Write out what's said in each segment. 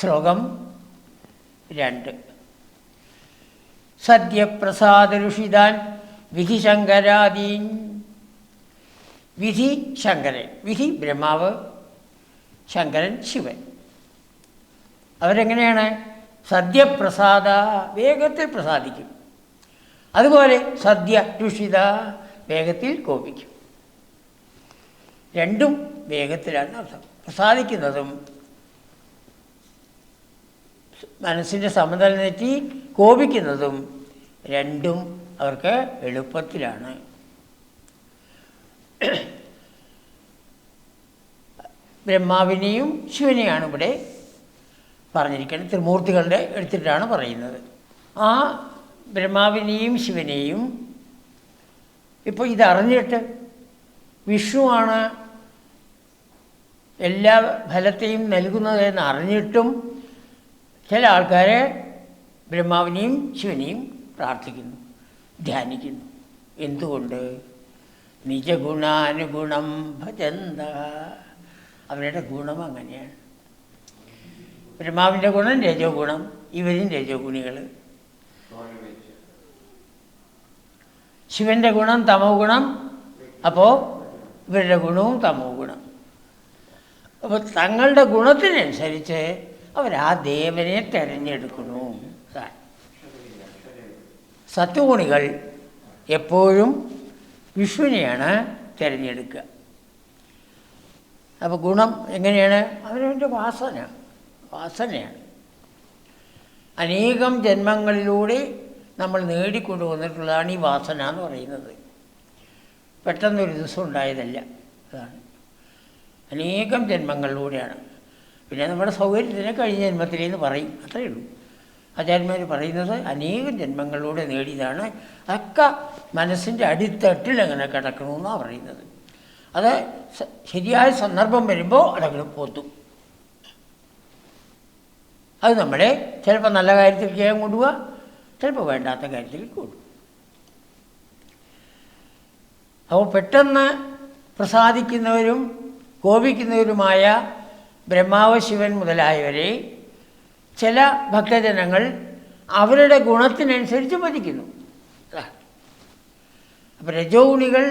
ശ്ലോകം 2. സദ്യപ്രസാദരുഷിതാൻ വിധിശങ്കരാദീൻ. വിധി ശങ്കരൻ, വിധി ബ്രഹ്മാവ്, ശങ്കരൻ ശിവൻ. അവരെങ്ങനെയാണ്? സദ്യപ്രസാദ, വേഗത്തിൽ പ്രസാദിക്കും. അതുപോലെ സദ്യ രുഷിത, വേഗത്തിൽ കോപിക്കും. രണ്ടും വേഗത്തിലാണ് അർത്ഥം. പ്രസാദിക്കുന്നതും മനസ്സിൻ്റെ സമനില തെറ്റി കോപിക്കുന്നതും രണ്ടും അവർക്ക് എളുപ്പത്തിലാണ്. ബ്രഹ്മാവിനെയും ശിവനെയാണ് ഇവിടെ പറഞ്ഞിരിക്കുന്നത്. ത്രിമൂർത്തികളുടെ എടുത്തിട്ടാണ് പറയുന്നത്. ആ ബ്രഹ്മാവിനെയും ശിവനെയും ഇപ്പോൾ ഇതറിഞ്ഞിട്ട് വിഷ്ണുവാണ് എല്ലാ ഫലത്തെയും നൽകുന്നത് എന്ന് അറിഞ്ഞിട്ടും ചില ആൾക്കാർ ബ്രഹ്മാവിനെയും ശിവനെയും പ്രാർത്ഥിക്കുന്നു, ധ്യാനിക്കുന്നു. എന്തുകൊണ്ട്? നിജഗുണാനുഗുണം ഭജന്ത. അവരുടെ ഗുണം അങ്ങനെയാണ്. ബ്രഹ്മാവിൻ്റെ ഗുണം രജോ ഗുണം, ഇവരും രജോ ഗുണികൾ. ശിവൻ്റെ ഗുണം തമോ ഗുണം, അപ്പോൾ ഇവരുടെ ഗുണവും തമോ ഗുണം. അപ്പോൾ തങ്ങളുടെ ഗുണത്തിനനുസരിച്ച് അവർ ആ ദേവനെ തിരഞ്ഞെടുക്കുന്നു. സത്വഗുണികൾ എപ്പോഴും വിഷ്ണുവിനെയാണ് തിരഞ്ഞെടുക്കുക. അപ്പോൾ ഗുണം എങ്ങനെയാണ്? അവരവൻ്റെ വാസനയാണ്. അനേകം ജന്മങ്ങളിലൂടെ നമ്മൾ നേടിക്കൊണ്ടു വന്നിട്ടുള്ളതാണ് ഈ വാസന എന്ന് പറയുന്നത്. പെട്ടെന്നൊരു ദിവസം ഉണ്ടായതല്ല. അതാണ് അനേകം ജന്മങ്ങളിലൂടെയാണ്. പിന്നെ നമ്മുടെ സൗകര്യത്തിന് കഴിഞ്ഞ ജന്മത്തിലേന്ന് പറയും, അത്രയേ ഉള്ളൂ. ആചാര്യന്മാർ പറയുന്നത് അനേകം ജന്മങ്ങളിലൂടെ നേടിയതാണ്. അതൊക്കെ മനസ്സിൻ്റെ അടിത്തട്ടിൽ അങ്ങനെ കിടക്കണമെന്നാണ് പറയുന്നത്. അത് ശരിയായ സന്ദർഭം വരുമ്പോൾ അതങ്ങനെ പോത്തും. അത് നമ്മളെ ചിലപ്പോൾ നല്ല കാര്യത്തിൽ ചെയ്യാൻ കൊണ്ടുപോവുക, ചിലപ്പോൾ വേണ്ടാത്ത കാര്യത്തിൽ കൊണ്ടുപോകും. അപ്പോൾ പെട്ടെന്ന് പ്രസാദിക്കുന്നവരും കോപിക്കുന്നവരുമായ ബ്രഹ്മാവ്, ശിവൻ മുതലായവരെ ചില ഭക്തജനങ്ങൾ അവരുടെ ഗുണത്തിനനുസരിച്ച് ഭജിക്കുന്നു. അപ്പം രജോ ഗുണികൾ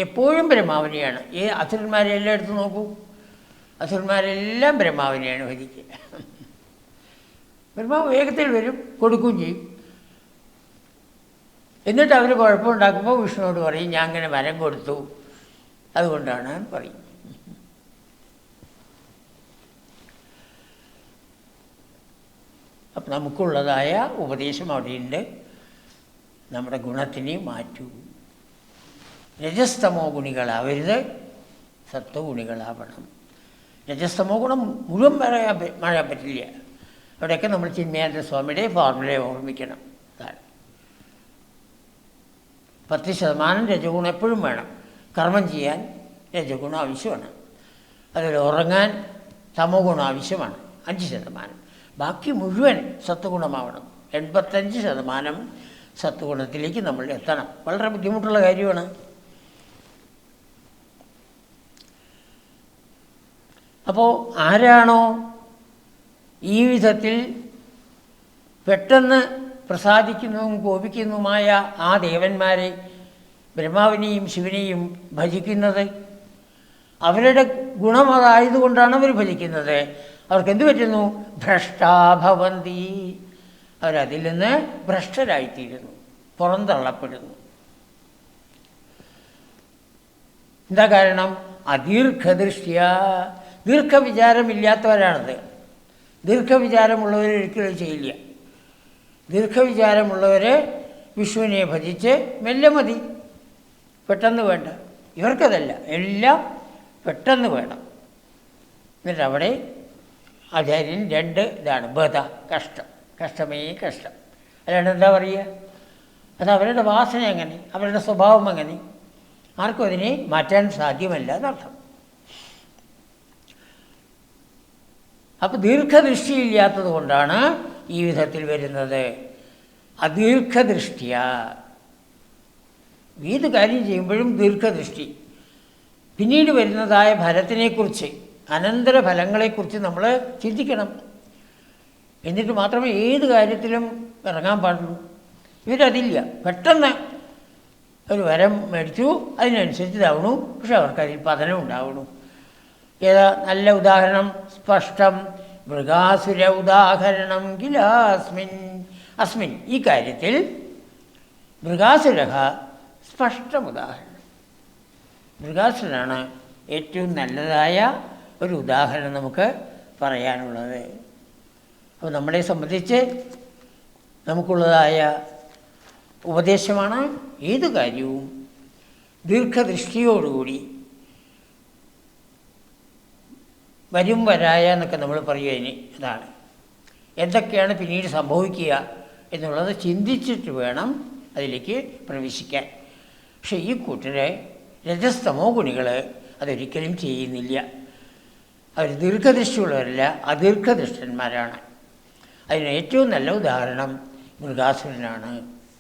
എപ്പോഴും ബ്രഹ്മാവിനെയാണ്. ഈ അസുരന്മാരെ എല്ലാം എടുത്ത് നോക്കൂ, അസുരന്മാരെല്ലാം ബ്രഹ്മാവിനെയാണ് ഭജിക്കുക. ബ്രഹ്മാവ് വേഗത്തിൽ വരും, കൊടുക്കുകയും ചെയ്യും. എന്നിട്ട് അവർ കുഴപ്പമുണ്ടാക്കുമ്പോൾ വിഷ്ണുവോട് പറയും, ഞാൻ അങ്ങനെ വരം കൊടുത്തു, അതുകൊണ്ടാണ് പറയും. അപ്പം നമുക്കുള്ളതായ ഉപദേശം അവിടെയുണ്ട്. നമ്മുടെ ഗുണത്തിനെ മാറ്റൂ. രജസ്തമോ ഗുണികളാവരുത്, സത്വഗുണികളാവണം. രജസ്തമോ ഗുണം മുഴുവൻ മഴയാൻ പറ്റില്ല. അവിടെയൊക്കെ നമ്മൾ ചിന്മയാനന്ദ സ്വാമിയുടെ ഫോർമുലയെ ഓർമ്മിക്കണം. 10% രജഗുണം എപ്പോഴും വേണം. കർമ്മം ചെയ്യാൻ രജഗുണം ആവശ്യമാണ്. അതിൽ ഉറങ്ങാൻ തമോ ഗുണം ആവശ്യമാണ് 5%. ബാക്കി മുഴുവൻ സത്വഗുണമാവണം. 85% സത്വഗുണത്തിലേക്ക് നമ്മൾ എത്തണം. വളരെ ബുദ്ധിമുട്ടുള്ള കാര്യമാണ്. അപ്പോൾ ആരാണോ ഈ വിധത്തിൽ പെട്ടെന്ന് പ്രസാദിക്കുന്നതും കോപിക്കുന്നതുമായ ആ ദേവന്മാരെ, ബ്രഹ്മാവിനെയും ശിവനെയും ഭജിക്കുന്നത്, അവരുടെ ഗുണം അതായതുകൊണ്ടാണ് അവർ ഭജിക്കുന്നത്. അവർക്കെന്ത് പറ്റുന്നു? ഭ്രഷ്ടാഭവന്തി. അവരതിൽ നിന്ന് ഭ്രഷ്ടരായിത്തീരുന്നു, പുറന്തള്ളപ്പെടുന്നു. എന്താ കാരണം? അദീർഘദൃഷ്ട്യ, ദീർഘവിചാരമില്ലാത്തവരാണത്. ദീർഘവിചാരമുള്ളവർ ഒരിക്കലും ചെയ്യില്ല. ദീർഘവിചാരമുള്ളവർ വിഷ്ണുവിനെ ഭജിച്ച് മെല്ലെ മതി, പെട്ടെന്ന് വേണ്ട. ഇവർക്കതല്ല, എല്ലാം പെട്ടെന്ന് വേണം. എന്നിട്ട് അവിടെ ആചാര്യൻ 2 ഇതാണ്: ബധ, കഷ്ടം. കഷ്ടമേ കഷ്ടം. അല്ലാണ്ട് എന്താ പറയുക? അത് അവരുടെ വാസന അങ്ങനെ, അവരുടെ സ്വഭാവം അങ്ങനെ. ആർക്കും അതിനെ മാറ്റാൻ സാധ്യമല്ല എന്നർത്ഥം. അപ്പോൾ ദീർഘദൃഷ്ടിയില്ലാത്തത് കൊണ്ടാണ് ഈ വിധത്തിൽ വരുന്നത്. അദീർഘദൃഷ്ടിയ, ഏത് കാര്യം ചെയ്യുമ്പോഴും ദീർഘദൃഷ്ടി. പിന്നീട് വരുന്നതായ ഫലത്തിനെക്കുറിച്ച്, അനന്തര ഫലങ്ങളെക്കുറിച്ച് നമ്മൾ ചിന്തിക്കണം. എന്നിട്ട് മാത്രമേ ഏത് കാര്യത്തിലും ഇറങ്ങാൻ പാടുള്ളൂ. ഇവരതില്ല. പെട്ടെന്ന് ഒരു വരം മേടിച്ചു, അതിനനുസരിച്ച് ഇതാവണു, പക്ഷെ അവർക്കതിൽ പതനം ഉണ്ടാവണു. ഏതാ നല്ല ഉദാഹരണം? സ്പഷ്ടം മൃഗാസുര ഉദാഹരണം കിലാസ്മിൻ. അസ്മിൻ, ഈ കാര്യത്തിൽ മൃഗാസുര സ്പഷ്ടം ഉദാഹരണം. മൃഗാസുരനാണ് ഏറ്റവും നല്ലതായ ഒരു ഉദാഹരണം നമുക്ക് പറയാനുള്ളത്. അപ്പോൾ നമ്മളെ സംബന്ധിച്ച് നമുക്കുള്ളതായ ഉപദേശമാണ് ഏത് കാര്യവും ദീർഘദൃഷ്ടിയോടുകൂടി, വരും വരായ എന്നൊക്കെ നമ്മൾ പറയുക. ഇനി അതാണ് എന്തൊക്കെയാണ് പിന്നീട് സംഭവിക്കുക എന്നുള്ളത് ചിന്തിച്ചിട്ട് വേണം അതിലേക്ക് പ്രവേശിക്കാൻ. പക്ഷേ ഈ കൂട്ടരെ രജസ്തമോ ഗുണികൾ അതൊരിക്കലും ചെയ്യുന്നില്ല. അവർ ദീർഘദൃഷ്ടിയുള്ളവരല്ല, അദീർഘദൃഷ്ടന്മാരാണ്. അതിന് ഏറ്റവും നല്ല ഉദാഹരണം മൃഗാസുരനാണ്.